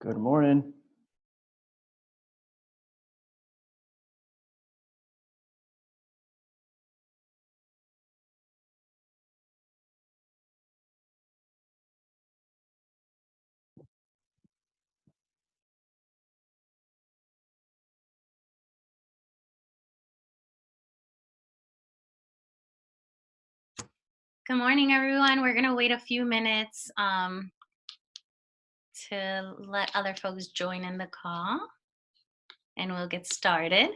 Good morning. Good morning, everyone. We're going to wait a few minutes to let other folks join in the call, and we'll get started.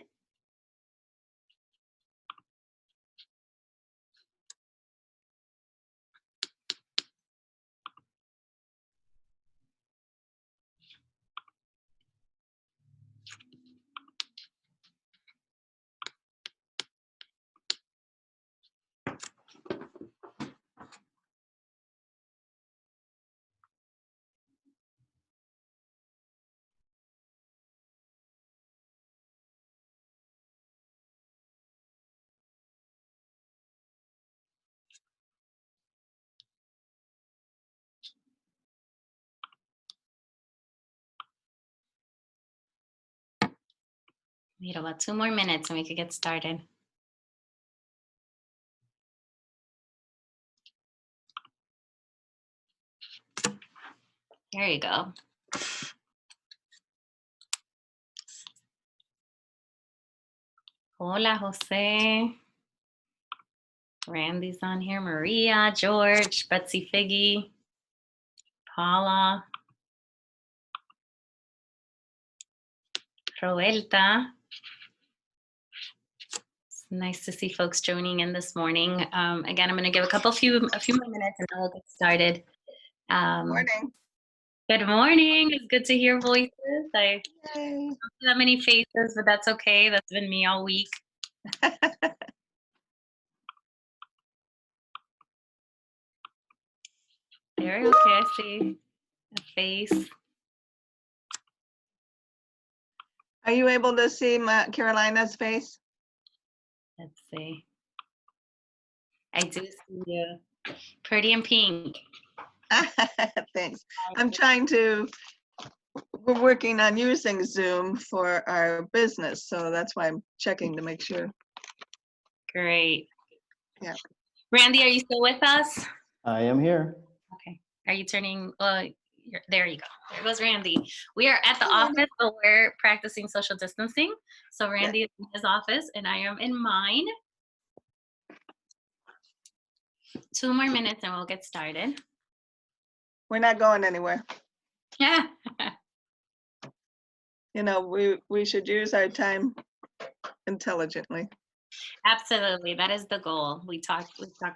Wait about 2 more minutes and we could get started. There you go. Hola, Jose. Randy's on here. Maria, George, Betsy Figgy, Paula, Roelta. It's nice to see folks joining in this morning. Again, I'm going to give a few more minutes and then we'll get started. Morning. Good morning. It's good to hear voices. I Yay. don't see that many faces, but that's okay. That's been me all week. Very okay. I see a face. Are you able to see Carolina's face? Let's see. I do see you. Pretty in pink. Thanks. We're working on using Zoom for our business, so that's why I'm checking to make sure. Great. Yeah. Randy, are you still with us? I am here. Okay. Are you turning? There you go. There goes Randy. We are at the office, but we're practicing social distancing. So Randy is in his office and I am in mine. 2 more minutes and we'll get started. We're not going anywhere. Yeah. You know, we should use our time intelligently. Absolutely. That is the goal. We talk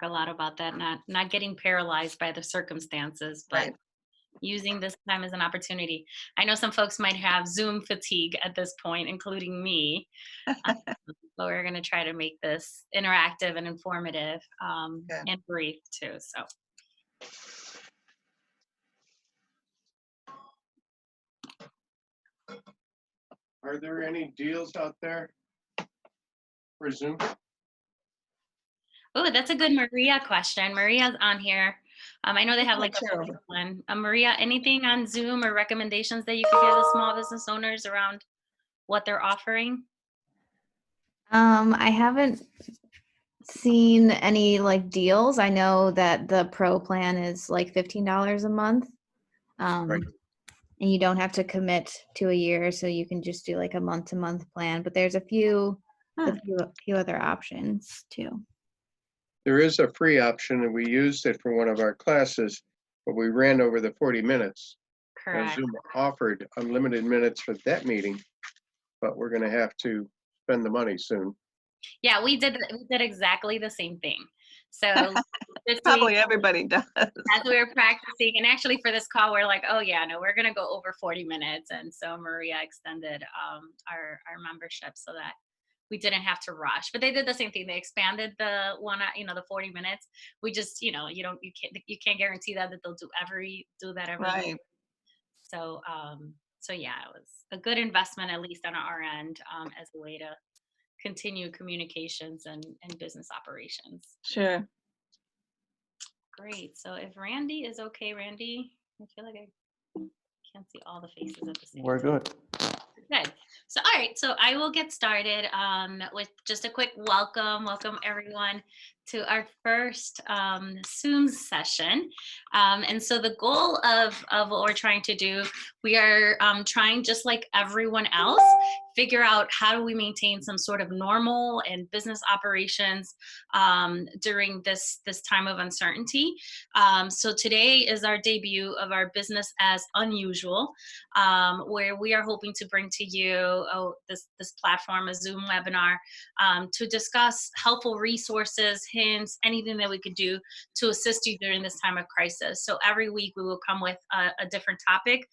a lot about that, not getting paralyzed by the circumstances, but Right. using this time as an opportunity. I know some folks might have Zoom fatigue at this point, including me. But we're going to try to make this interactive and informative and brief too. So. Are there any deals out there for Zoom? Oh, that's a good Maria question. Maria's on here. I know they have like a one. Maria, anything on Zoom or recommendations that you could give the small business owners around what they're offering? I haven't seen any like deals. I know that the pro plan is like $15 a month. Right. And you don't have to commit to a year, so you can just do like a month-to-month plan. But there's a few other options too. There is a free option, and we used it for one of our classes, but we ran over the 40 minutes. Correct. Zoom offered unlimited minutes for that meeting, but we're going to have to spend the money soon. Yeah, we did exactly the same thing. So probably everybody does. As we were practicing, and actually for this call, we're like, oh yeah, no, we're gonna go over 40 minutes. And so Maria extended our membership so that we didn't have to rush. But they did the same thing. They expanded the one, the 40 minutes. We just, you can't guarantee that they'll do that every right. day. So yeah, it was a good investment, at least on our end, as a way to continue communications and business operations. Sure. Great. So if Randy is okay, Randy, I feel like I can't see all the faces at the same We're time. good. Good. So, all right. So I will get started with just a quick welcome. Welcome everyone to our first Zoom session. And so the goal of what we're trying to do, we are trying, just like everyone else, figure out how do we maintain some sort of normal and business operations during this time of uncertainty. So today is our debut of our Business as Unusual, where we are hoping to bring to you this platform, a Zoom webinar, to discuss helpful resources, hints, anything that we could do to assist you during this time of crisis. So every week we will come with a different topic.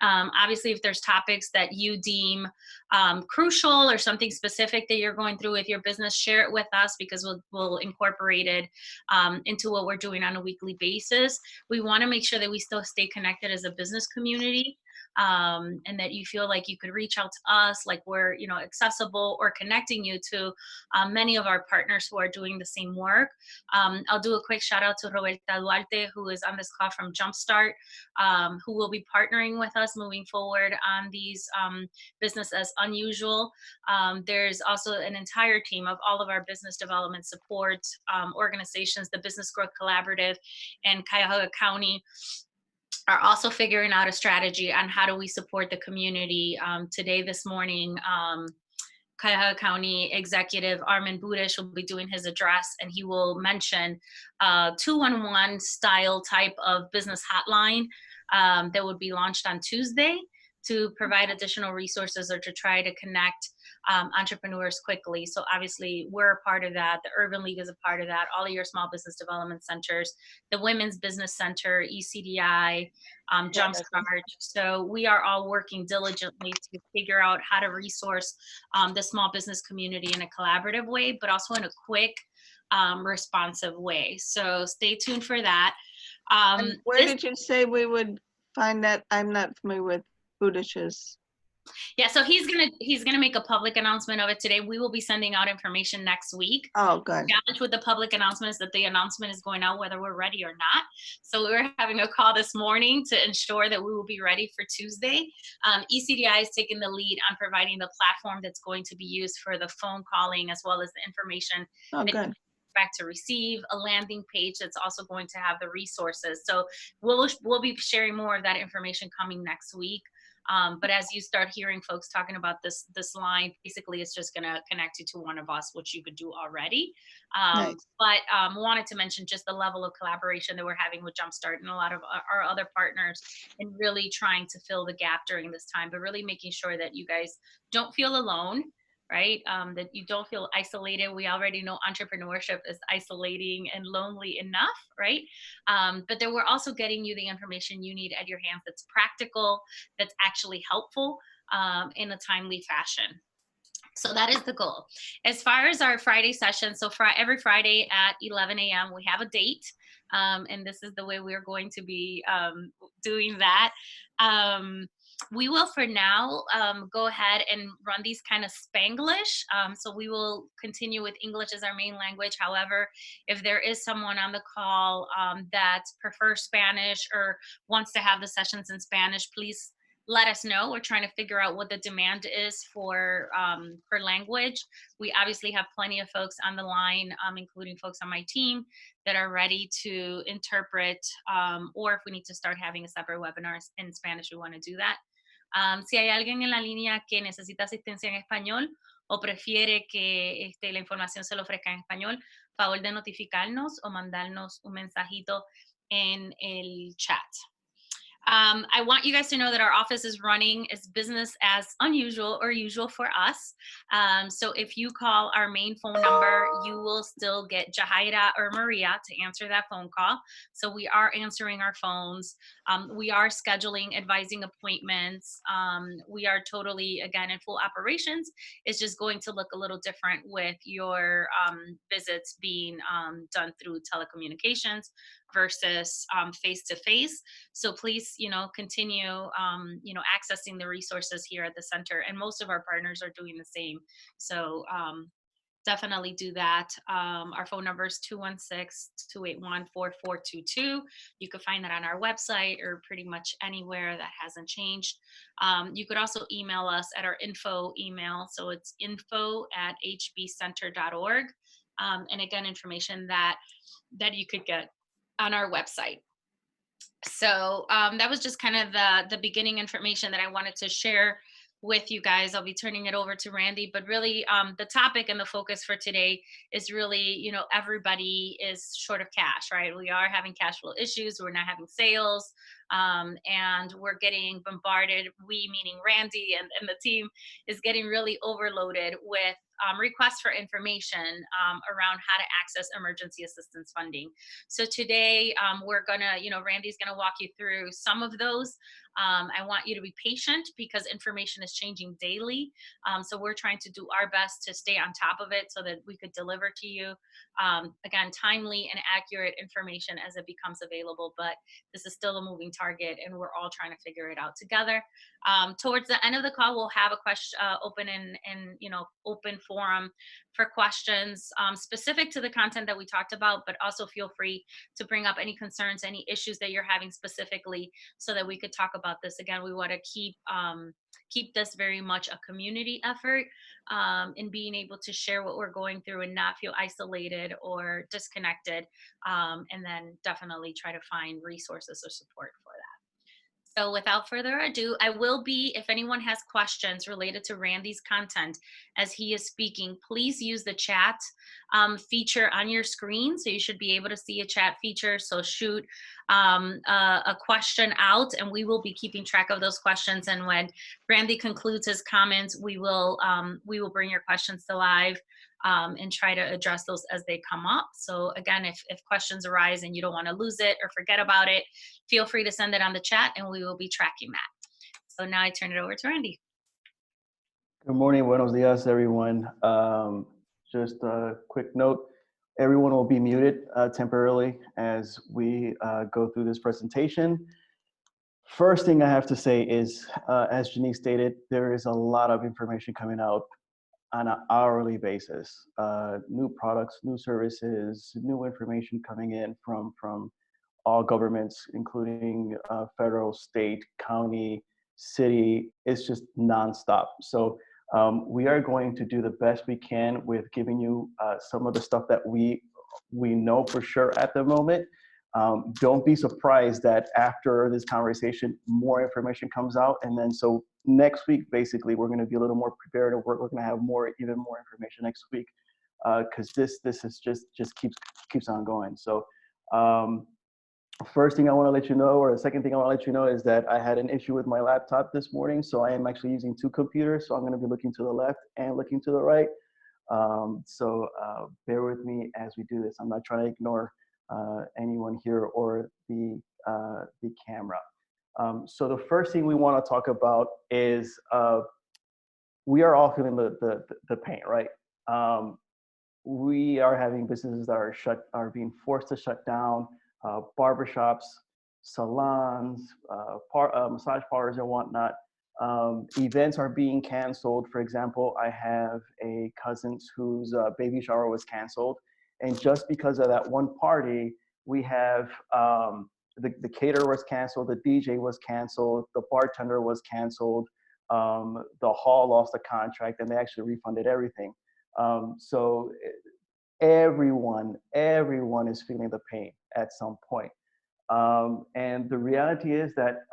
Obviously, if there's topics that you deem crucial or something specific that you're going through with your business, share it with us, because we'll incorporate it into what we're doing on a weekly basis. We want to make sure that we still stay connected as a business community, and that you feel like you could reach out to us, like we're accessible, or connecting you to many of our partners who are doing the same work. I'll do a quick shout out to Roberta Duarte, who is on this call from Jumpstart, who will be partnering with us moving forward on these Business as Unusual. There's also an entire team of all of our business development support organizations, the Business Growth Collaborative and Cuyahoga County, are also figuring out a strategy on how do we support the community. Today, this morning, Cuyahoga County Executive Armin Budish will be doing his address, and he will mention 211 style type of business hotline that would be launched on Tuesday to provide additional resources or to try to connect entrepreneurs quickly. So obviously we're a part of that. The Urban League is a part of that. All of your small business development centers, the Women's Business Center, ECDI, Jumpstart. So we are all working diligently to figure out how to resource the small business community in a collaborative way, but also in a quick, responsive way. So stay tuned for that. And where did you say we would find that? I'm not familiar with Budish's. Yeah, so he's gonna make a public announcement of it today. We will be sending out information next week. Oh, good. The challenge with the public announcement is that the announcement is going out whether we're ready or not. So we're having a call this morning to ensure that we will be ready for Tuesday. ECDI is taking the lead on providing the platform that's going to be used for the phone calling, as well as the information Oh, good. expect to receive, a landing page that's also going to have the resources. So we'll be sharing more of that information coming next week. But as you start hearing folks talking about this line, basically it's just going to connect you to one of us, which you could do already. Nice. But wanted to mention just the level of collaboration that we're having with Jumpstart and a lot of our other partners, in really trying to fill the gap during this time, but really making sure that you guys don't feel alone, right? That you don't feel isolated. We already know entrepreneurship is isolating and lonely enough, right? But that we're also getting you the information you need at your hands that's practical, that's actually helpful in a timely fashion. So that is the goal. As far as our Friday session, so every Friday at 11 a.m. we have a date, and this is the way we're going to be doing that. We will, for now, go ahead and run these kind of Spanglish. So we will continue with English as our main language. However, if there is someone on the call that prefers Spanish or wants to have the sessions in Spanish, please let us know. We're trying to figure out what the demand is for language. We obviously have plenty of folks on the line, including folks on my team, that are ready to interpret, or if we need to start having a separate webinar in Spanish, we want to do that. Si hay alguien en la línea que necesita asistencia en español o prefiere que la información se lo ofrezca en español, favor de notificarnos o mandarnos un mensajito en el chat. I want you guys to know that our office is running as business as unusual or usual for us. So if you call our main phone number, you will still get Jahaira or Maria to answer that phone call. So we are answering our phones. We are scheduling advising appointments. We are totally, again, in full operations. It's just going to look a little different with your visits being done through telecommunications versus face-to-face. So please, continue, accessing the resources here at the center, and most of our partners are doing the same. So definitely do that. Our phone number is 216-281-4422. You can find that on our website or pretty much anywhere. That hasn't changed. You could also email us at our info email. So it's info@hbcenter.org. And again, information that you could get on our website. So that was just kind of the beginning information that I wanted to share with you guys. I'll be turning it over to Randy, but really the topic and the focus for today is really, everybody is short of cash, right? We are having cash flow issues. We're not having sales, and we're getting bombarded. We, meaning Randy and the team, is getting really overloaded with requests for information around how to access emergency assistance funding. So today we're gonna, Randy's gonna walk you through some of those. I want you to be patient because information is changing daily. So we're trying to do our best to stay on top of it so that we could deliver to you, again, timely and accurate information as it becomes available. But this is still a moving target and we're all trying to figure it out together. Towards the end of the call, we'll have a question open open forum for questions specific to the content that we talked about, but also feel free to bring up any concerns, any issues that you're having specifically so that we could talk about this. Again, we want to keep this very much a community effort in being able to share what we're going through and not feel isolated or disconnected, and then definitely try to find resources or support for that. So without further ado, I will be, if anyone has questions related to Randy's content as he is speaking, please use the chat feature on your screen. So you should be able to see a chat feature. So shoot a question out and we will be keeping track of those questions. And when Randy concludes his comments, we will bring your questions to live and try to address those as they come up. So again, if questions arise and you don't want to lose it or forget about it, feel free to send it on the chat and we will be tracking that. So now I turn it over to Randy. Good morning, buenos dias, everyone. Just a quick note, everyone will be muted temporarily as we go through this presentation. First thing I have to say is, as Janice stated, there is a lot of information coming out on an hourly basis. New products, new services, new information coming in from all governments, including federal, state, county, city. It's just nonstop. So we are going to do the best we can with giving you some of the stuff that we know for sure at the moment. Don't be surprised that after this conversation, more information comes out. And then so next week, basically, we're going to be a little more prepared and we're going to have even more information next week because this is just keeps on going. So first thing I want to let you know, or the second thing I want to let you know is that I had an issue with my laptop this morning. So I am actually using two computers. So I'm going to be looking to the left and looking to the right. So bear with me as we do this. I'm not trying to ignore anyone here or the camera. So the first thing we want to talk about is we are all feeling the pain, right? We are having businesses that are being forced to shut down, barbershops, salons, massage parlors and whatnot. Events are being canceled. For example, I have a cousin whose baby shower was canceled. And just because of that one party, we have the caterer was canceled, the DJ was canceled, the bartender was canceled, the hall lost a contract, and they actually refunded everything. So everyone is feeling the pain at some point. And the reality is that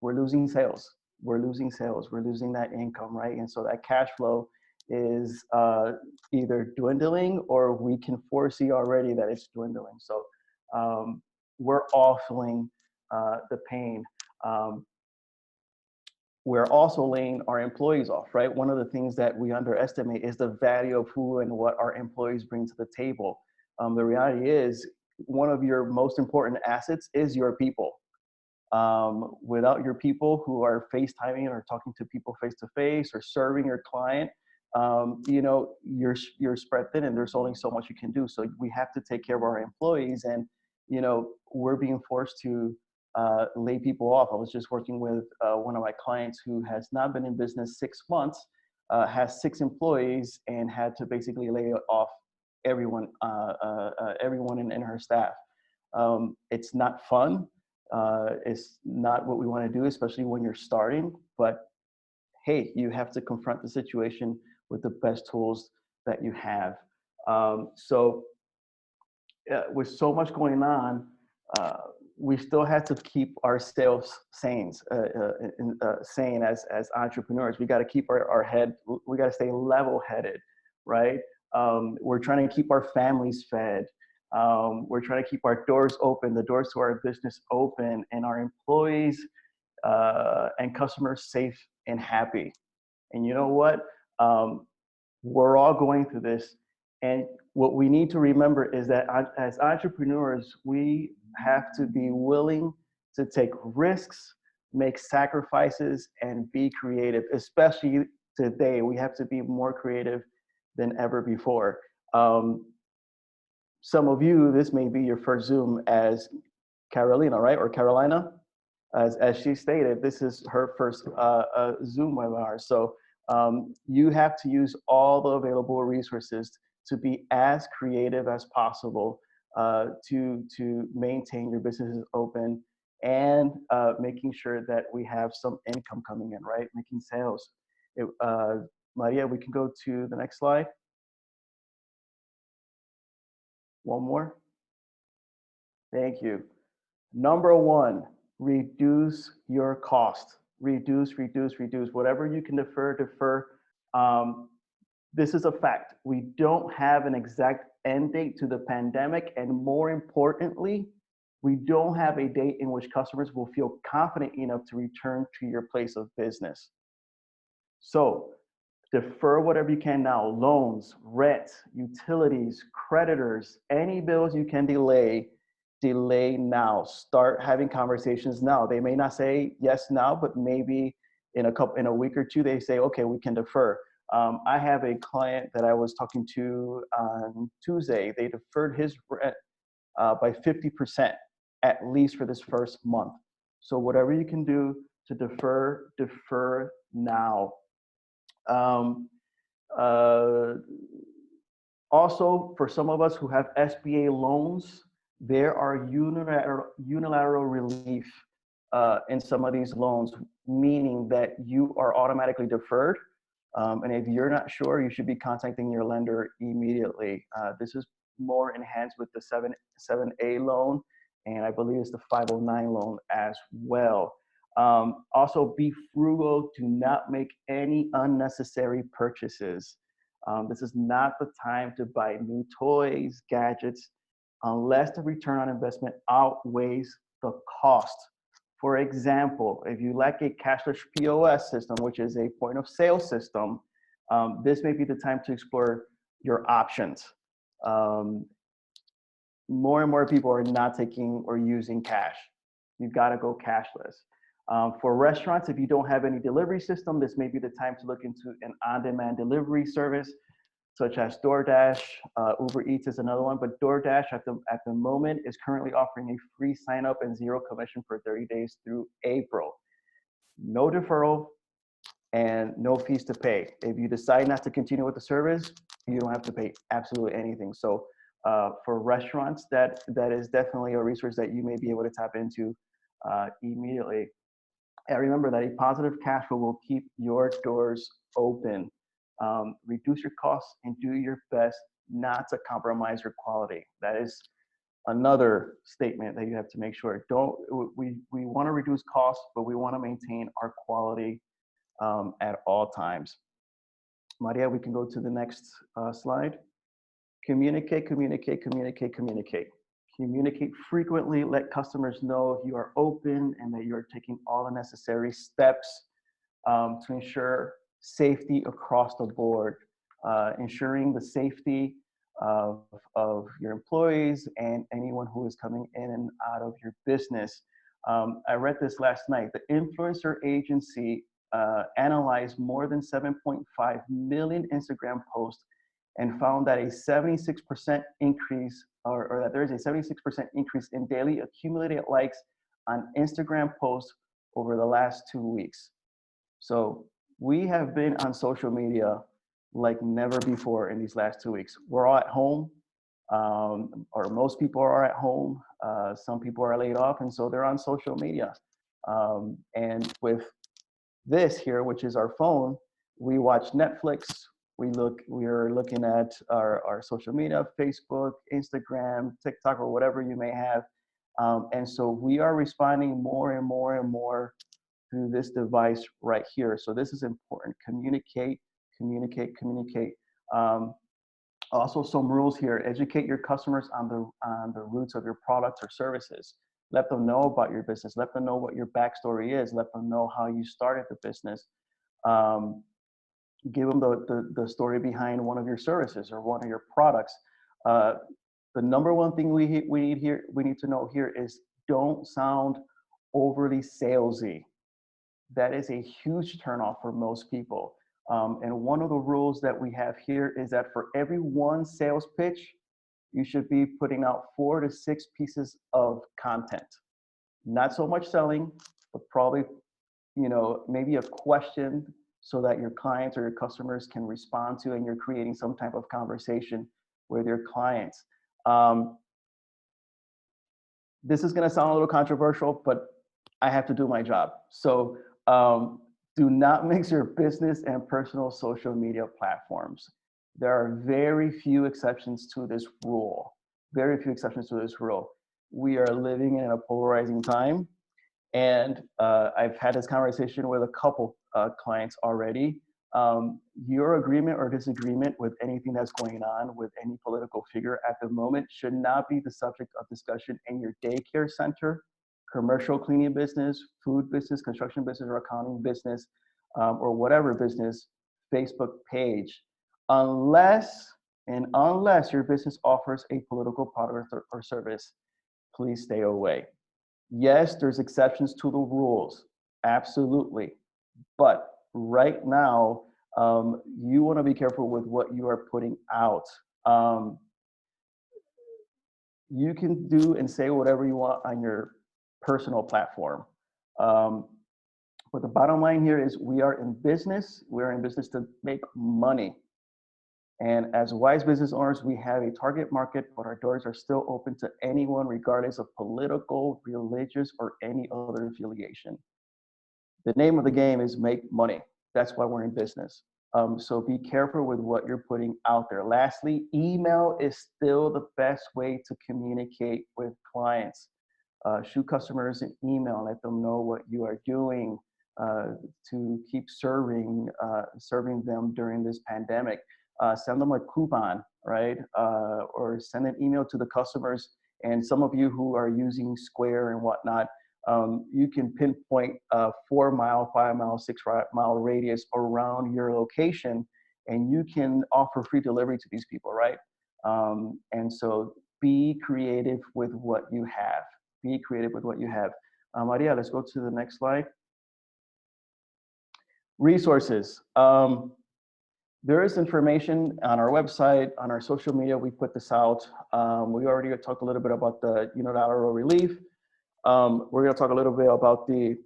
we're losing sales. We're losing that income, right? And so that cash flow is either dwindling or we can foresee already that it's dwindling. So we're all feeling the pain. We're also laying our employees off, right? One of the things that we underestimate is the value of who and what our employees bring to the table. The reality is one of your most important assets is your people. Without your people who are FaceTiming or talking to people face to face or serving your client, you're spread thin and there's only so much you can do. So we have to take care of our employees, and we're being forced to lay people off. I was just working with one of my clients who has not been in business 6 months, has 6 employees and had to basically lay off everyone, everyone in her staff. It's not fun. It's not what we want to do, especially when you're starting. But hey, you have to confront the situation with the best tools that you have. With so much going on, we still have to keep our sales sane as entrepreneurs. We got to keep our head, we got to stay level-headed, right? We're trying to keep our families fed. We're trying to keep our doors open, the doors to our business open, and our employees and customers safe and happy. And you know what? We're all going through this. And what we need to remember is that as entrepreneurs, we have to be willing to take risks, make sacrifices, and be creative. Especially today, we have to be more creative than ever before. Some of you, this may be your first Zoom as Carolina, right? Or Carolina? As she stated, this is her first Zoom webinar. So you have to use all the available resources to be as creative as possible to maintain your businesses open and making sure that we have some income coming in, right? Making sales. Maria, we can go to the next slide. One more. Thank you. Number 1, reduce your cost. Reduce. Whatever you can defer. This is a fact. We don't have an exact end date to the pandemic, and more importantly, we don't have a date in which customers will feel confident enough to return to your place of business. So defer whatever you can now. Loans, rent, utilities, creditors, any bills you can delay now. Start having conversations now. They may not say yes now, but maybe in a week or two, they say, okay, we can defer. I have a client that I was talking to on Tuesday. They deferred his rent by 50%, at least for this first month. So whatever you can do to defer now. Also, for some of us who have SBA loans, there are unilateral relief in some of these loans, meaning that you are automatically deferred. And if you're not sure, you should be contacting your lender immediately. This is more enhanced with the 7A loan, and I believe it's the 509 loan as well. Also, be frugal. Do not make any unnecessary purchases. This is not the time to buy new toys, gadgets, unless the return on investment outweighs the cost. For example, if you lack a cashless POS system, which is a point of sale system, this may be the time to explore your options. More and more people are not taking or using cash. You've got to go cashless. For restaurants, if you don't have any delivery system, this may be the time to look into an on-demand delivery service, such as DoorDash. Uber Eats is another one, but DoorDash at the moment is currently offering a free sign-up and 0 commission for 30 days through April. No deferral and no fees to pay. If you decide not to continue with the service, you don't have to pay absolutely anything. So for restaurants, that is definitely a resource that you may be able to tap into immediately. And remember that a positive cash flow will keep your doors open. Reduce your costs and do your best not to compromise your quality. That is another statement that you have to make sure. We want to reduce costs, but we want to maintain our quality at all times. Maria, we can go to the next slide. Communicate. Communicate frequently. Let customers know you are open and that you're taking all the necessary steps to ensure safety across the board, ensuring the safety of your employees and anyone who is coming in and out of your business. I read this last night. The influencer agency analyzed more than 7.5 million Instagram posts and found that a 76% increase, or that there is a 76% increase in daily accumulated likes on Instagram posts over the last 2 weeks. So We have been on social media like never before in these last 2 weeks. We're all at home, or most people are at home. Some people are laid off, and so they're on social media. And with this here, which is our phone, we watch Netflix. We're looking at our social media, Facebook, Instagram, TikTok, or whatever you may have. And so we are responding more and more and more through this device right here. So this is important. Communicate, communicate, communicate. Also, some rules here. Educate your customers on the roots of your products or services. Let them know about your business. Let them know what your backstory is. Let them know how you started the business. Give them the story behind one of your services or one of your products. The number one thing we need to know here is don't sound overly salesy. That is a huge turnoff for most people. And one of the rules that we have here is that for every one sales pitch, you should be putting out 4 to 6 pieces of content. Not so much selling, but probably, maybe a question so that your clients or your customers can respond to, and you're creating some type of conversation with your clients. This is going to sound a little controversial, but I have to do my job. So do not mix your business and personal social media platforms. There are very few exceptions to this rule. Very few exceptions to this rule. We are living in a polarizing time. And I've had this conversation with a couple clients already. Your agreement or disagreement with anything that's going on with any political figure at the moment should not be the subject of discussion in your daycare center, commercial cleaning business, food business, construction business, or accounting business, or whatever business Facebook page, unless your business offers a political product or service. Please stay away. Yes, there's exceptions to the rules, absolutely. But right now, you want to be careful with what you are putting out. You can do and say whatever you want on your personal platform. But the bottom line here is we are in business. We're in business to make money. And as wise business owners, we have a target market, but our doors are still open to anyone, regardless of political, religious, or any other affiliation. The name of the game is make money. That's why we're in business. So be careful with what you're putting out there. Lastly, email is still the best way to communicate with clients. Shoot customers an email, let them know what you are doing to keep serving them during this pandemic. Send them a coupon, right? Or send an email to the customers. And some of you who are using Square and whatnot, you can pinpoint a 4-mile, 5-mile, 6-mile radius around your location, and you can offer free delivery to these people, right? And so be creative with what you have. Be creative with what you have. Maria, let's go to the next slide. Resources. There is information on our website, on our social media. We put this out. We already talked a little bit about the unilateral relief. We're going to talk a little bit about the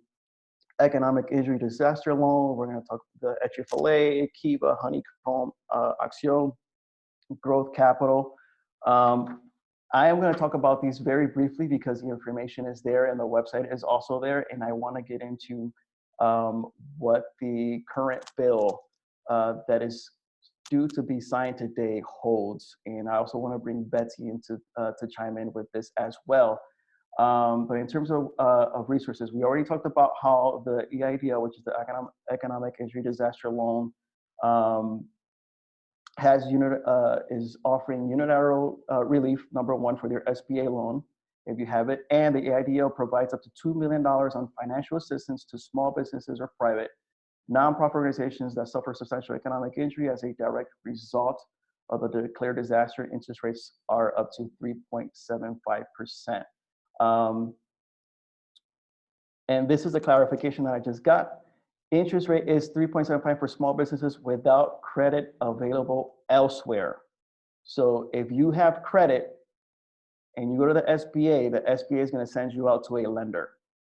economic injury disaster loan. We're going to talk the HFLA, Kiva, Honeycomb, Acción, Growth Capital. I am going to talk about these very briefly because the information is there and the website is also there. And I want to get into what the current bill that is due to be signed today holds. And I also want to bring Betsy into to chime in with this as well. But in terms of resources, we already talked about how the EIDL, which is the Economic Injury Disaster Loan, is offering unilateral relief, number one, for their SBA loan, if you have it. And the EIDL provides up to $2 million on financial assistance to small businesses or private nonprofit organizations that suffer substantial economic injury as a direct result of the declared disaster. Interest rates are up to 3.75%. And this is the clarification that I just got. Interest rate is 3.75 for small businesses without credit available elsewhere. So if you have credit and you go to the SBA is going to send you out to a lender.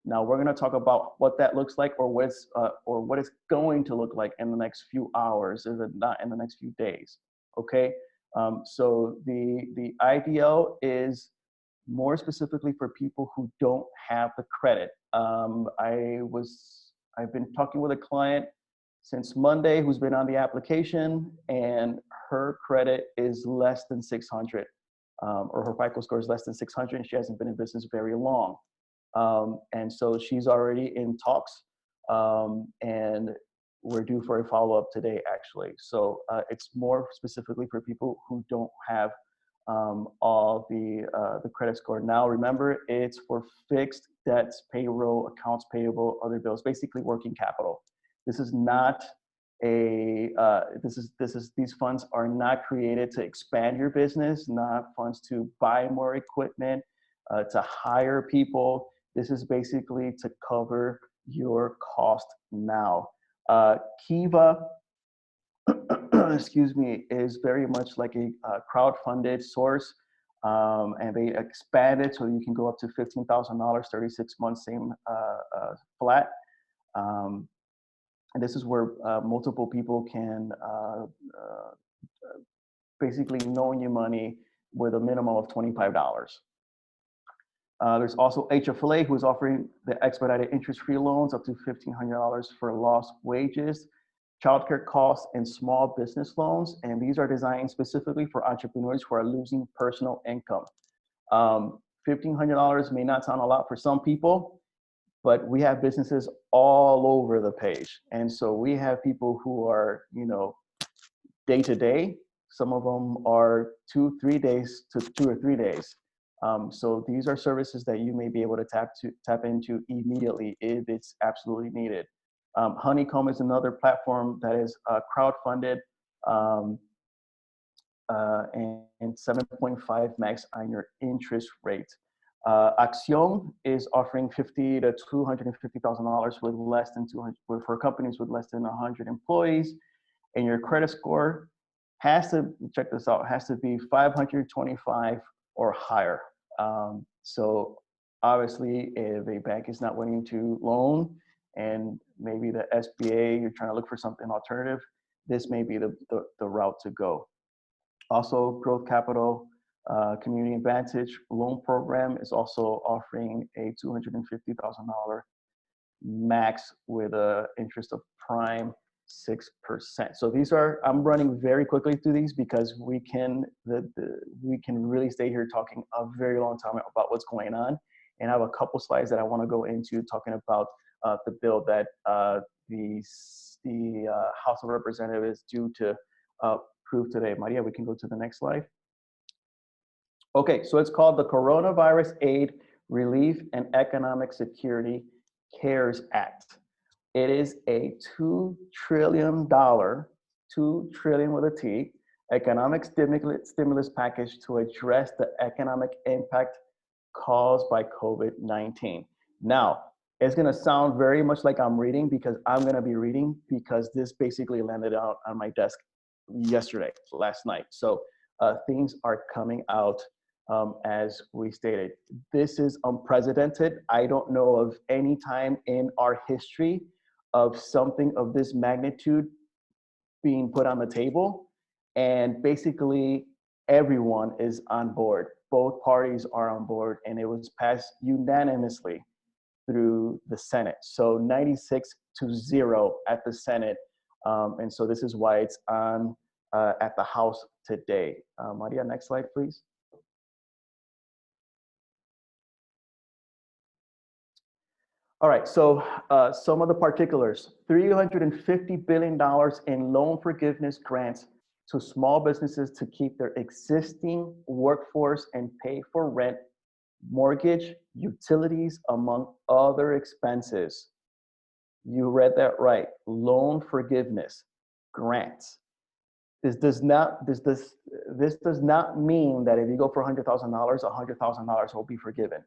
Now we're going to talk about what that looks like, or what it's going to look like in the next few hours, if not in the next few days. Okay. So the IDL is more specifically for people who don't have the credit. I've been talking with a client since Monday who's been on the application, and her credit is less than 600, or her FICO score is less than 600, and she hasn't been in business very long. And so she's already in talks, and we're due for a follow-up today, actually. So it's more specifically for people who don't have all the credit score. Now, remember, it's for fixed debts, payroll, accounts payable, other bills, basically working capital. This is not these funds are not created to expand your business, not funds to buy more equipment, to hire people. This is basically to cover your cost now. Kiva, excuse me, is very much like a crowd-funded source, and they expanded so you can go up to $15,000, 36 months, same flat. And this is where multiple people can basically loan you money with a minimum of $25. There's also HFLA, who is offering the expedited interest-free loans up to $1,500 for lost wages, childcare costs, and small business loans. And these are designed specifically for entrepreneurs who are losing personal income. $1,500 may not sound a lot for some people, but we have businesses all over the page. And so we have people who are, day to day. Some of them are 2 or 3 days to 2 or 3 days. So these are services that you may be able to tap into immediately if it's absolutely needed. Honeycomb is another platform that is crowd-funded, and 7.5 max on your interest rate. Acción is offering $50,000 to $250,000 with less than 200 for companies with less than 100 employees, and your credit score has to, check this out, has to be 525 or higher. So obviously, if a bank is not willing to loan, and maybe the SBA, you're trying to look for something alternative, this may be the route to go. Also, Growth Capital Community Advantage Loan Program is also offering a $250,000 max with an interest of prime 6%. So these are, I'm running very quickly through these because we can really stay here talking a very long time about what's going on. And I have a couple slides that I want to go into talking about the bill that the House of Representatives is due to approve today. Maria, we can go to the next slide. Okay, so it's called the Coronavirus Aid, Relief, and Economic Security CARES Act. It is a $2 trillion, 2 trillion with a T, economic stimulus package to address the economic impact caused by COVID-19. Now, it's gonna sound very much like I'm reading because I'm gonna be reading because this basically landed out on my desk last night. So things are coming out as we stated. This is unprecedented. I don't know of any time in our history of something of this magnitude being put on the table. And basically everyone is on board. Both parties are on board, and it was passed unanimously through the Senate. So 96-0 at the Senate. And so this is why it's on at the House today. Maria, next slide, please. All right, so some of the particulars: $350 billion in loan forgiveness grants to small businesses to keep their existing workforce and pay for rent, mortgage, utilities, among other expenses. You read that right. Loan forgiveness grants. This does not mean that if you go for $100,000, $100,000 will be forgiven.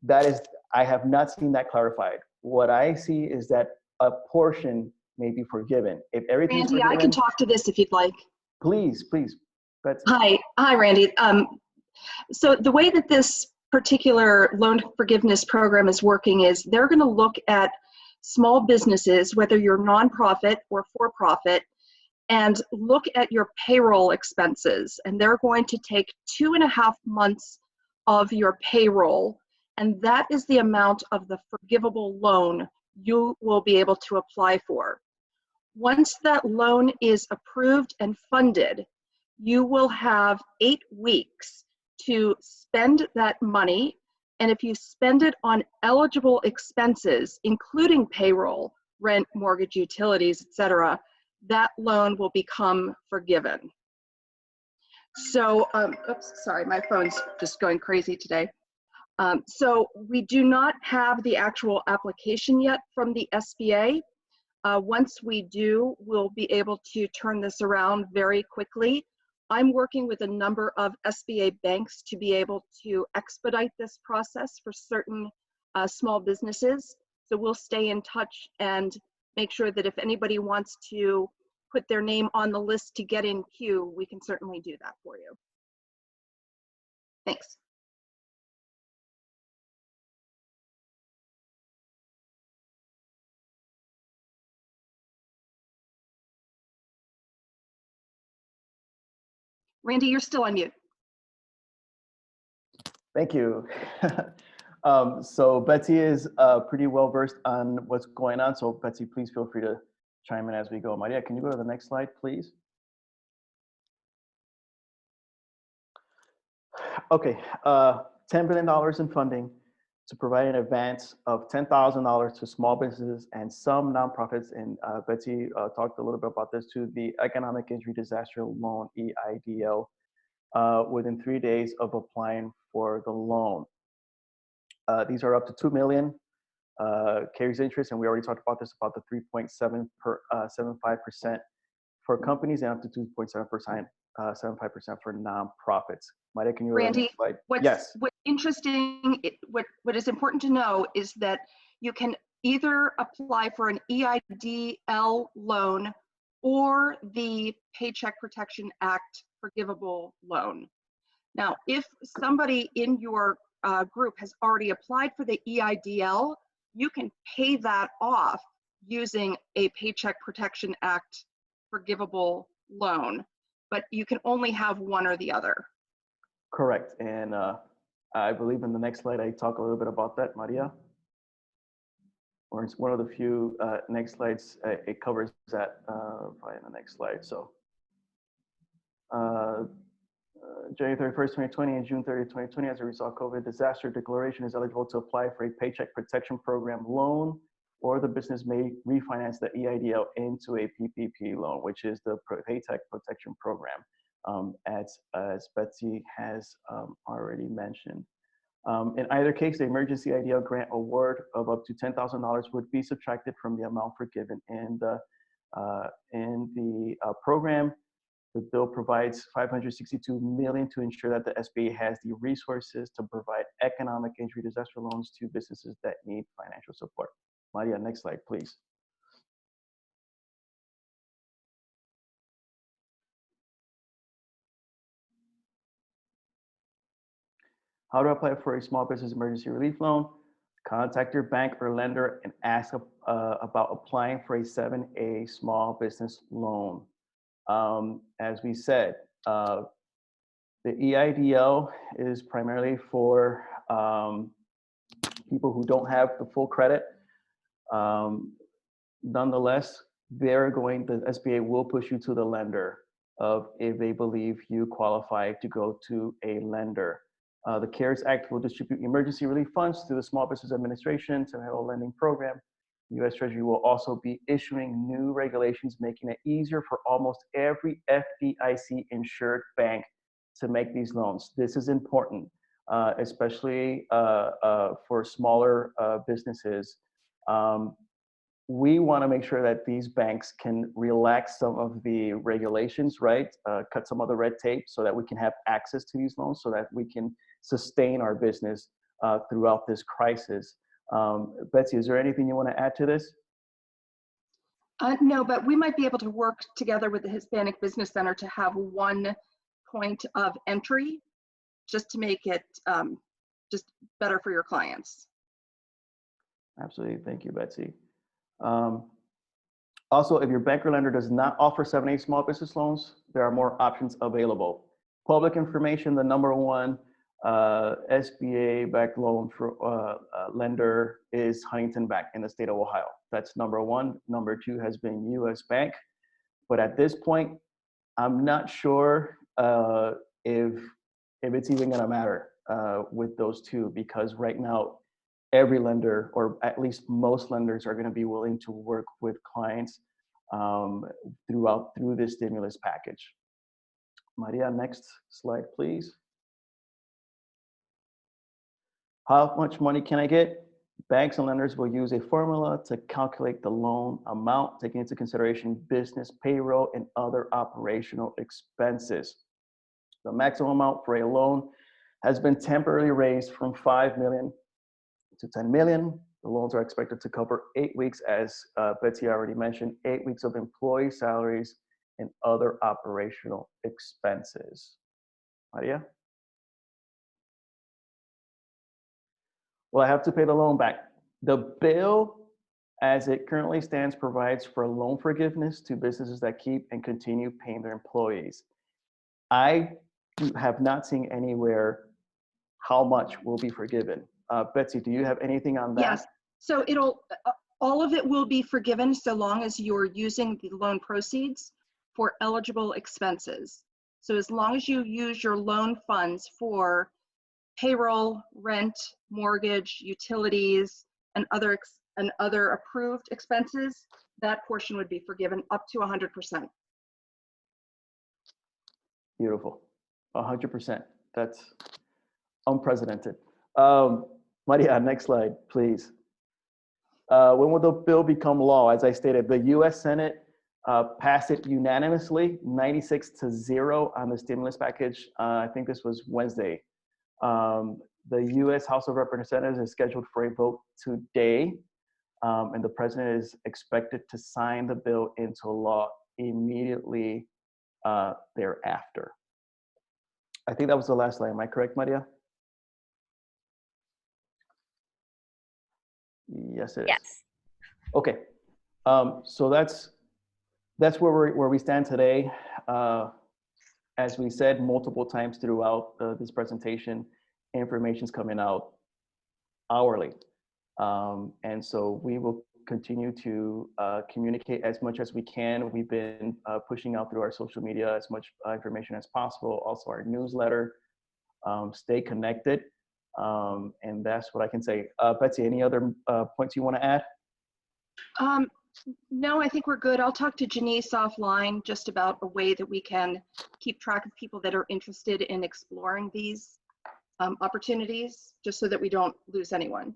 That is, I have not seen that clarified. What I see is that a portion may be forgiven. If everything's Randy, forgiven, I can talk to this if you'd like. Please. Hi, Randy. So the way that this particular loan forgiveness program is working is they're going to look at small businesses, whether you're nonprofit or for-profit, and look at your payroll expenses. And they're going to take 2.5 months of your payroll, and that is the amount of the forgivable loan you will be able to apply for. Once that loan is approved and funded, you will have 8 weeks to spend that money. And if you spend it on eligible expenses, including payroll, rent, mortgage, utilities, etc., that loan will become forgiven. So, oops, sorry, my phone's just going crazy today. So we do not have the actual application yet from the SBA. Once we do, we'll be able to turn this around very quickly. I'm working with a number of SBA banks to be able to expedite this process for certain small businesses. So we'll stay in touch and make sure that if anybody wants to put their name on the list to get in queue, we can certainly do that for you. Thanks. Randy, you're still on mute. Thank you. So Betsy is pretty well versed on what's going on. So Betsy, please feel free to chime in as we go. Maria, can you go to the next slide, please? Okay, $10 billion in funding to provide an advance of $10,000 to small businesses and some nonprofits. And Betsy talked a little bit about this too, the Economic Injury Disaster Loan, EIDL, within 3 days of applying for the loan. These are up to $2 million, carries interest, and we already talked about this, about the 3.75% for companies and up to 2.75% for nonprofits. Maria, can you Randy, yes. What's interesting, what is important to know is that you can either apply for an EIDL loan or the Paycheck Protection Act forgivable loan. Now, if somebody in your group has already applied for the EIDL, you can pay that off using a Paycheck Protection Act forgivable loan, but you can only have one or the other. Correct. And I believe in the next slide, I talk a little bit about that, Maria. Or it's one of the few next slides, it covers that probably in the next slide. So January 31st, 2020 and June 30th, 2020, as a result of COVID disaster declaration is eligible to apply for a Paycheck Protection Program loan, or the business may refinance the EIDL into a PPP loan, which is the Paycheck Protection Program, as Betsy has already mentioned. In either case, the emergency EIDL grant award of up to $10,000 would be subtracted from the amount forgiven in the program. The bill provides $562 million to ensure that the SBA has the resources to provide economic injury disaster loans to businesses that need financial support. Maria, next slide, please. How to apply for a small business emergency relief loan? Contact your bank or lender and ask about applying for a 7A small business loan. As we said, the EIDL is primarily for people who don't have the full credit. Nonetheless, the SBA will push you to the lender if they believe you qualify to go to a lender. The CARES Act will distribute emergency relief funds to the Small Business Administration to handle a lending program. The U.S. Treasury will also be issuing new regulations, making it easier for almost every FDIC insured bank to make these loans. This is important, especially for smaller businesses. We want to make sure that these banks can relax some of the regulations, right? Cut some of the red tape so that we can have access to these loans, so that we can sustain our business throughout this crisis. Betsy, is there anything you want to add to this? No, but we might be able to work together with the Hispanic Business Center to have one point of entry, just to make it just better for your clients. Absolutely. Thank you, Betsy. Also, if your bank or lender does not offer 7(a) small business loans, there are more options available. Public information, the number one SBA backed loan for lender is Huntington Bank in the state of Ohio. That's number one. Number two has been US Bank. But at this point, I'm not sure if it's even gonna matter with those two, because right now, every lender, or at least most lenders, are gonna be willing to work with clients through this stimulus package. Maria, next slide, please. How much money can I get? Banks and lenders will use a formula to calculate the loan amount, taking into consideration business payroll and other operational expenses. The maximum amount for a loan has been temporarily raised from 5 million to 10 million. The loans are expected to cover 8 weeks, as Betsy already mentioned, 8 weeks of employee salaries and other operational expenses. Maria? Well, I have to pay the loan back. The bill, as it currently stands, provides for loan forgiveness to businesses that keep and continue paying their employees. I have not seen anywhere how much will be forgiven. Betsy, do you have anything on that? Yes, so all of it will be forgiven so long as you're using the loan proceeds for eligible expenses. So as long as you use your loan funds for payroll, rent, mortgage, utilities, and other approved expenses, that portion would be forgiven up to 100%. Beautiful. 100%. That's unprecedented. Maria, next slide, please. When will the bill become law? As I stated, the US Senate passed it unanimously, 96-0 on the stimulus package. I think this was Wednesday. The US House of Representatives is scheduled for a vote today, and the president is expected to sign the bill into law immediately thereafter. I think that was the last slide. Am I correct, Maria? Yes, it is. Yes. Okay. So that's where we stand today. As we said multiple times throughout this presentation, information is coming out hourly. And so we will continue to communicate as much as we can. We've been pushing out through our social media as much information as possible, also our newsletter. Stay connected. And that's what I can say. Betsy, any other points you want to add? No, I think we're good. I'll talk to Janice offline just about a way that we can keep track of people that are interested in exploring these opportunities, just so that we don't lose anyone.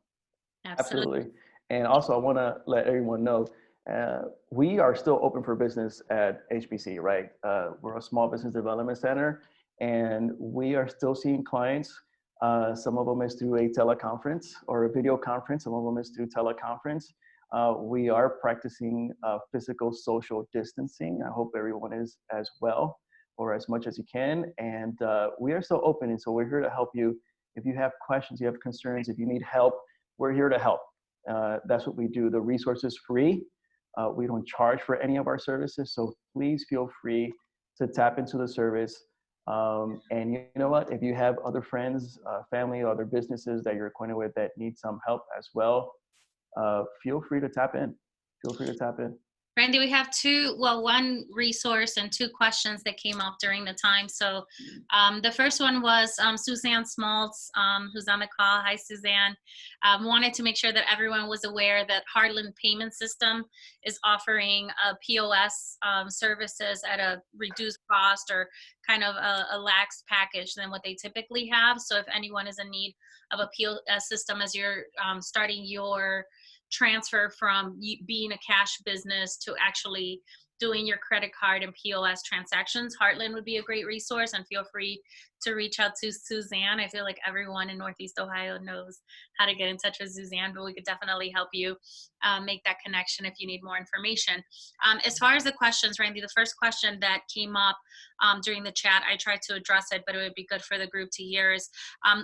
Absolutely. And also, I want to let everyone know, we are still open for business at HBC, right? We're a small business development center, and we are still seeing clients. Some of them is through a teleconference or a video conference. Some of them is through teleconference. We are practicing physical social distancing. I hope everyone is as well, or as much as you can. And we are still open, and so we're here to help you. If you have questions, you have concerns, if you need help, we're here to help. That's what we do. The resource is free. We don't charge for any of our services, so please feel free to tap into the service. And you know what? If you have other friends, family, other businesses that you're acquainted with that need some help as well, feel free to tap in. Feel free to tap in. Randy, we have one resource and two questions that came up during the time. So the first one was Suzanne Smaltz, who's on the call. Hi, Suzanne. Wanted to make sure that everyone was aware that Heartland Payment System is offering POS services at a reduced cost, or kind of a lax package than what they typically have. So if anyone is in need of a POS system as you're starting your transfer from being a cash business to actually doing your credit card and POS transactions, Heartland would be a great resource, and feel free to reach out to Suzanne. I feel like everyone in Northeast Ohio knows how to get in touch with Suzanne, but we could definitely help you make that connection if you need more information. As far as the questions, Randy, the first question that came up during the chat, I tried to address it, but it would be good for the group to hear is,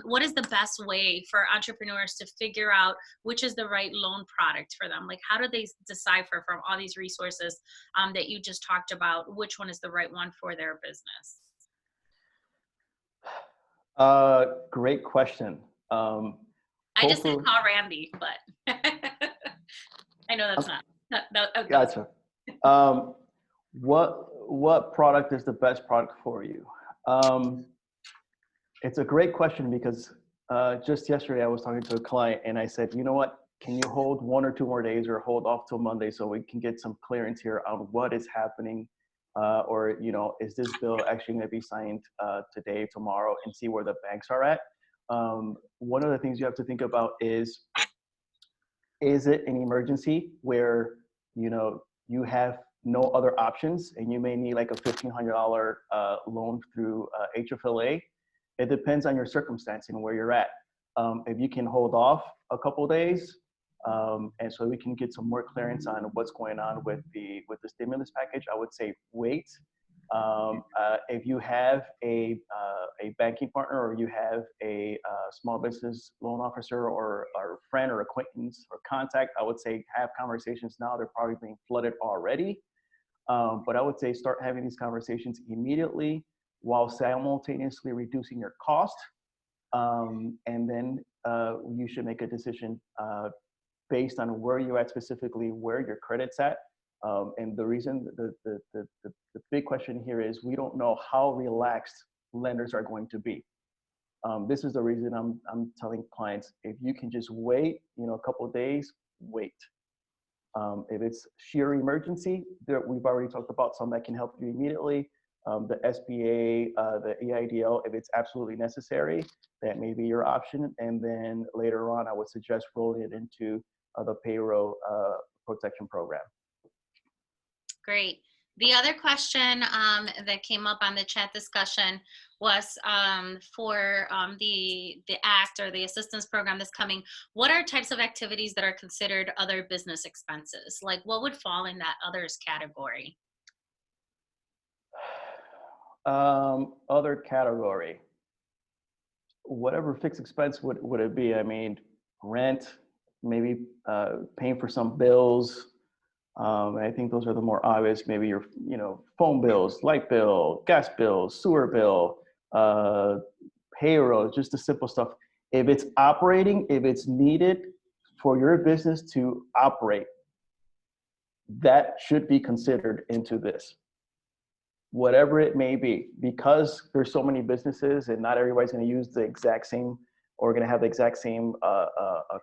what is the best way for entrepreneurs to figure out which is the right loan product for them? Like, how do they decipher from all these resources that you just talked about, which one is the right one for their business? Great question. I just said call Randy, but I know that's not. Okay. Gotcha. What product is the best product for you? It's a great question because just yesterday I was talking to a client and I said, you know what, can you hold 1 or 2 more days or hold off till Monday so we can get some clearance here on what is happening, or, you know, is this bill actually going to be signed today, tomorrow, and see where the banks are at. One of the things you have to think about is it an emergency where, you know, you have no other options and you may need like a $1,500 loan through HFLA? It depends on your circumstance and where you're at. If you can hold off a couple of days, and so we can get some more clearance on what's going on with the stimulus package, I would say wait. If you have a banking partner or you have a small business loan officer or friend or acquaintance or contact, I would say have conversations now. They're probably being flooded already. But I would say start having these conversations immediately while simultaneously reducing your cost. And then you should make a decision based on where you're at specifically, where your credit's at. And the reason, the big question here is we don't know how relaxed lenders are going to be. This is the reason I'm telling clients, if you can just wait, you know, a couple of days, wait. If it's sheer emergency, we've already talked about some that can help you immediately. The SBA, the EIDL, if it's absolutely necessary, that may be your option. And then later on, I would suggest rolling it into the payroll protection program. Great. The other question that came up on the chat discussion was for the ACT or the assistance program that's coming. What are types of activities that are considered other business expenses? Like what would fall in that others category? Other category, whatever fixed expense would it be? I mean, rent, maybe paying for some bills. I think those are the more obvious. Maybe your, you know, phone bills, light bill, gas bill, sewer bill, payroll, just the simple stuff. If it's operating, if it's needed for your business to operate, that should be considered into this. Whatever it may be, because there's so many businesses and not everybody's going to use the exact same or going to have the exact same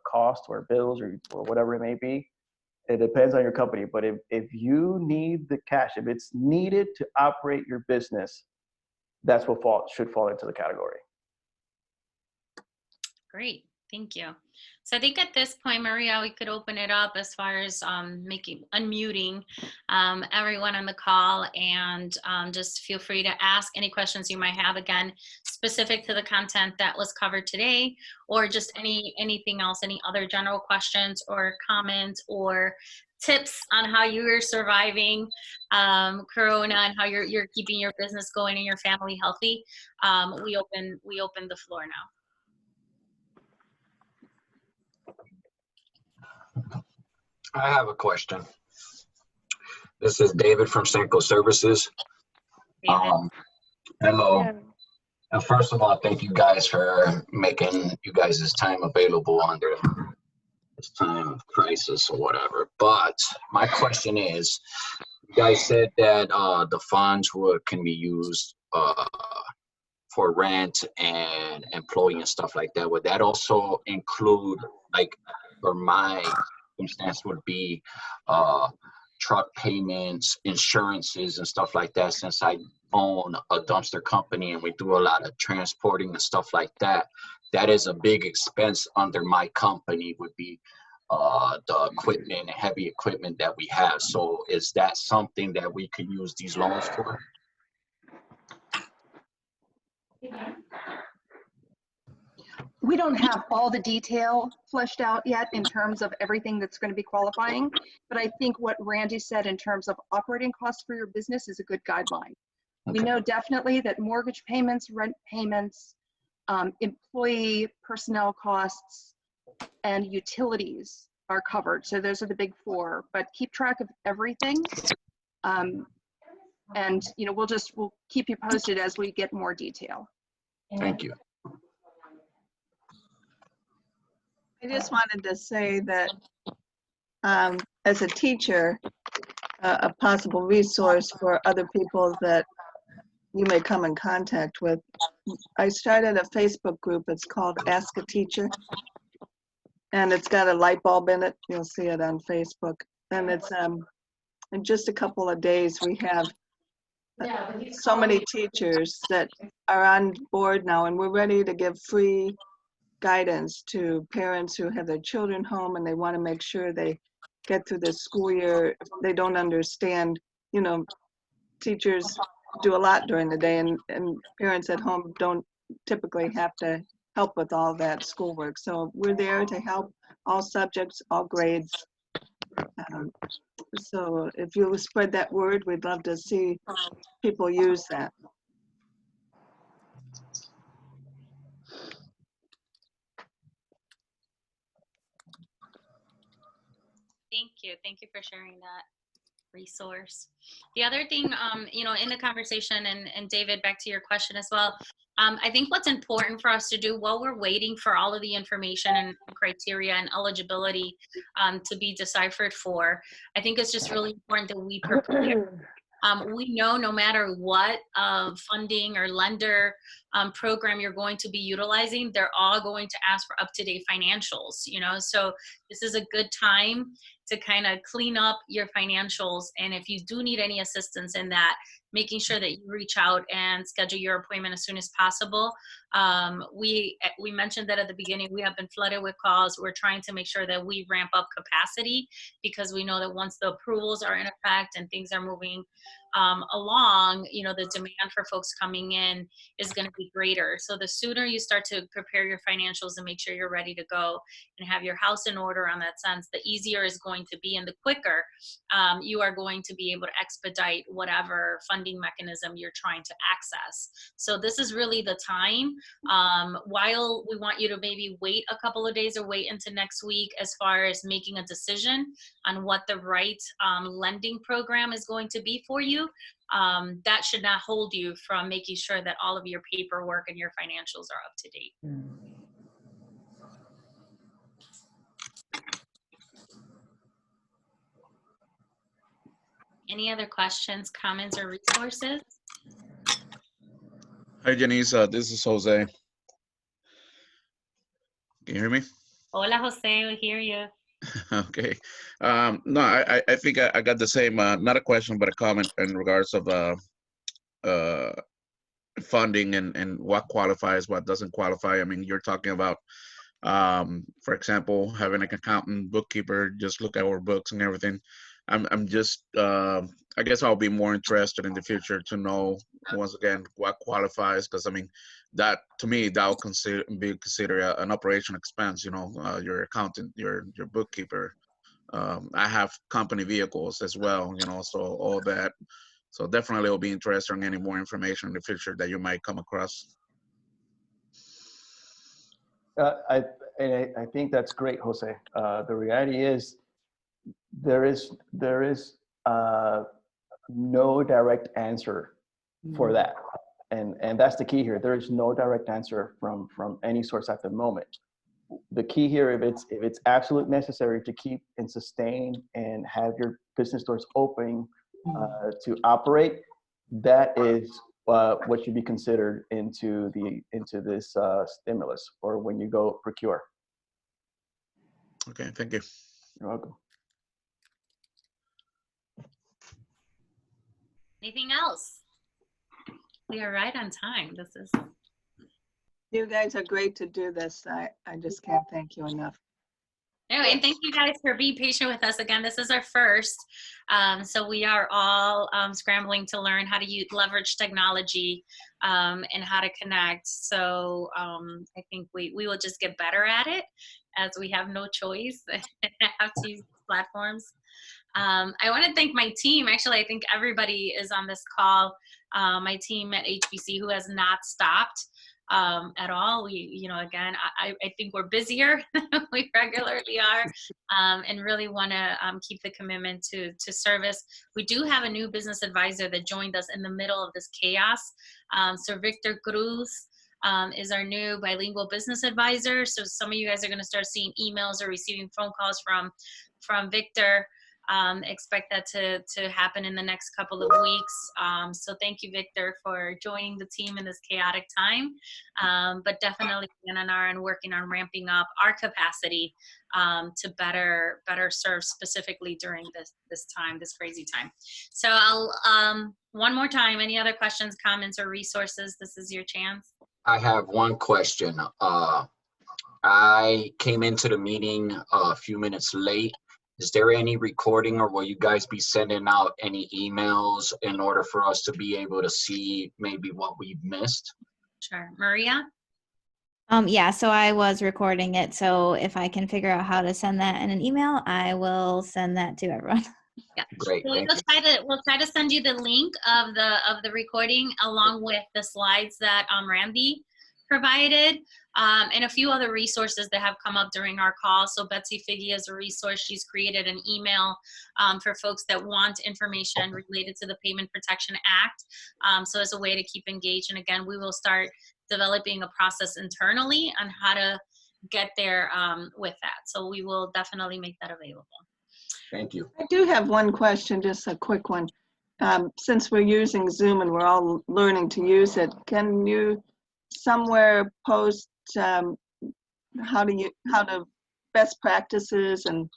cost or bills or whatever it may be. It depends on your company, but if you need the cash, if it's needed to operate your business, that's what should fall into the category. Great, thank you. So I think at this point, Maria, we could open it up as far as unmuting everyone on the call, and just feel free to ask any questions you might have, again, specific to the content that was covered today, or just anything else, any other general questions or comments or tips on how you are surviving Corona and how you're keeping your business going and your family healthy. We open the floor now. I have a question. This is David from Senko Services. Hello. And first of all, thank you guys for making you guys' time available under this time of crisis or whatever. But my question is, you guys said that the funds can be used for rent and employee and stuff like that. Would that also include, like, for my circumstance would be truck payments, insurances and stuff like that, since I own a dumpster company and we do a lot of transporting and stuff like that. That is a big expense under my company, would be the equipment and heavy equipment that we have. So is that something that we could use these loans for? we don't have all the detail fleshed out yet in terms of everything that's going to be qualifying, but I think what Randy said in terms of operating costs for your business is a good guideline. We Okay. know definitely that mortgage payments, rent payments, employee personnel costs, and utilities are covered. So those are the big four, but keep track of everything. And you know, we'll keep you posted as we get more detail. Thank you. I just wanted to say that as a teacher, a possible resource for other people that you may come in contact with. I started a Facebook group. It's called Ask a Teacher. And it's got a light bulb in it. You'll see it on Facebook. And it's in just a couple of days, we have so many teachers that are on board now, and we're ready to give free guidance to parents who have their children home and they want to make sure they get through the school year. If they don't understand, you know, teachers do a lot during the day, and parents at home don't typically have to help with all that schoolwork. So we're there to help all subjects, all grades. So if you spread that word, we'd love to see people use that. Thank you for sharing that resource. The other thing, you know, in the conversation, and David, back to your question as well, I think what's important for us to do while we're waiting for all of the information and criteria and eligibility to be deciphered for, I think it's just really important that we prepare. We know no matter what funding or lender program you're going to be utilizing, they're all going to ask for up-to-date financials, you know, so this is a good time to kind of clean up your financials. And if you do need any assistance in that, making sure that you reach out and schedule your appointment as soon as possible. We mentioned that at the beginning, we have been flooded with calls. We're trying to make sure that we ramp up capacity, because we know that once the approvals are in effect and things are moving along, you know, the demand for folks coming in is going to be greater. So the sooner you start to prepare your financials and make sure you're ready to go and have your house in order on that sense, the easier is going to be, and the quicker you are going to be able to expedite whatever funding mechanism you're trying to access. So this is really the time. While we want you to maybe wait a couple of days or wait into next week as far as making a decision on what the right lending program is going to be for you, that should not hold you from making sure that all of your paperwork and your financials are up to date. Any other questions, comments, or resources? Hi, Janice. This is Jose. Can you hear me? Hola, Jose. We hear you. Okay. No, I think I got the same, not a question, but a comment in regards of funding and what qualifies, what doesn't qualify. I mean, you're talking about, for example, having an accountant, bookkeeper, just look at our books and everything. I'm just, I guess I'll be more interested in the future to know, once again, what qualifies, because I mean, that to me, that will be considered an operation expense, you know, your accountant, your bookkeeper. I have company vehicles as well, you know, so all that. So definitely will be interested in any more information in the future that you might come across. I think that's great, Jose. The reality is there is no direct answer for that, and that's the key here. There is no direct answer from any source at the moment. The key here, if it's absolute necessary to keep and sustain and have your business doors open to operate, that is what should be considered into this stimulus, or when you go procure. Okay, thank you. You're welcome. Anything else? We are right on time. This is. You guys are great to do this. I just can't thank you enough. Anyway, and thank you guys for being patient with us. Again, this is our first. So we are all scrambling to learn how to leverage technology and how to connect. So I think we will just get better at it as we have no choice and have to use these platforms. I want to thank my team. Actually, I think everybody is on this call. My team at HBC who has not stopped at all. We, again, I think we're busier than we regularly are, and really want to keep the commitment to service. We do have a new business advisor that joined us in the middle of this chaos. So Victor Cruz is our new bilingual business advisor. So some of you guys are going to start seeing emails or receiving phone calls from Victor. Expect that to happen in the next couple of weeks. So thank you, Victor, for joining the team in this chaotic time. But definitely Anna and I are working on ramping up our capacity to better serve specifically during this time, this crazy time. So I'll one more time, any other questions, comments, or resources? This is your chance. I have one question. I came into the meeting a few minutes late. Is there any recording, or will you guys be sending out any emails in order for us to be able to see maybe what we've missed? Sure. Maria? Yeah, so I was recording it. So if I can figure out how to send that in an email, I will send that to everyone. Yeah. Great. So we'll try to send you the link of the recording along with the slides that Randy provided, and a few other resources that have come up during our call. So Betsy Figgy is a resource. She's created an email for folks that want information related to the Payment Protection Act. So as a way to keep engaged. And again, we will start developing a process internally on how to get there with that. So we will definitely make that available. Thank you. I do have one question, just a quick one. Since we're using Zoom and we're all learning to use it, can you somewhere post how to best practices and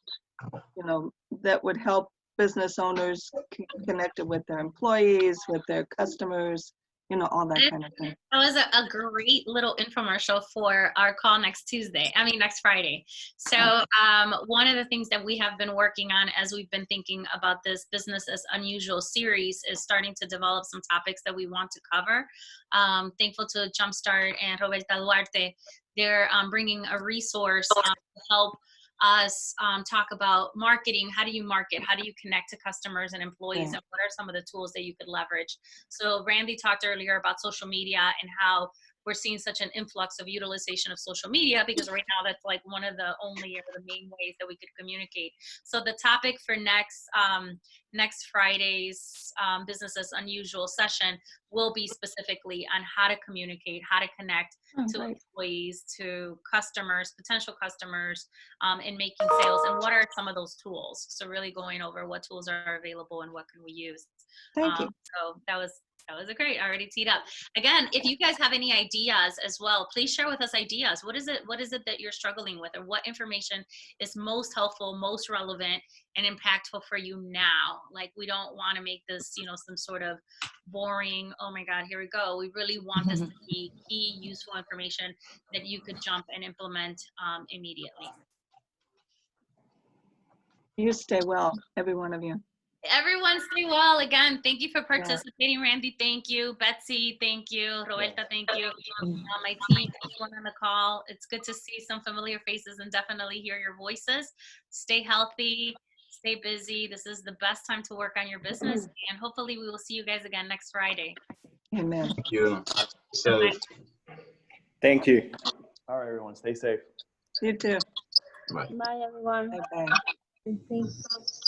that would help business owners connected with their employees, with their customers, all that kind of thing? That was a great little infomercial for our call next Friday. So one of the things that we have been working on as we've been thinking about this Business as Unusual series is starting to develop some topics that we want to cover. Thankful to Jumpstart and Roberta Duarte. They're bringing a resource to help us talk about marketing. How do you market? How do you connect to customers and employees? And what are some of the tools that you could leverage? So Randy talked earlier about social media and how we're seeing such an influx of utilization of social media, because right now that's like one of the only or the main ways that we could communicate. So the topic for next Friday's Business as Unusual session will be specifically on how to communicate, how to connect to employees, to customers, potential customers, in making sales, and what are some of those tools. So really going over what tools are available and what can we use. Thank you. So that was a great, already teed up. Again, if you guys have any ideas as well, please share with us ideas. What is it that you're struggling with, or what information is most helpful, most relevant, and impactful for you now? Like, we don't want to make this, some sort of boring, oh my God, here we go. We really want this to be key, useful information that you could jump and implement immediately. You stay well, every one of you. Everyone stay well. Again, thank you for participating. Randy, thank you. Betsy, thank you. Roberta, thank you. My team, everyone on the call. It's good to see some familiar faces and definitely hear your voices. Stay healthy, stay busy. This is the best time to work on your business, and hopefully we will see you guys again next Friday. Amen. Thank you. So, Thank you. All right, everyone, stay safe. You too. bye. Bye, everyone. Bye-bye. Thanks.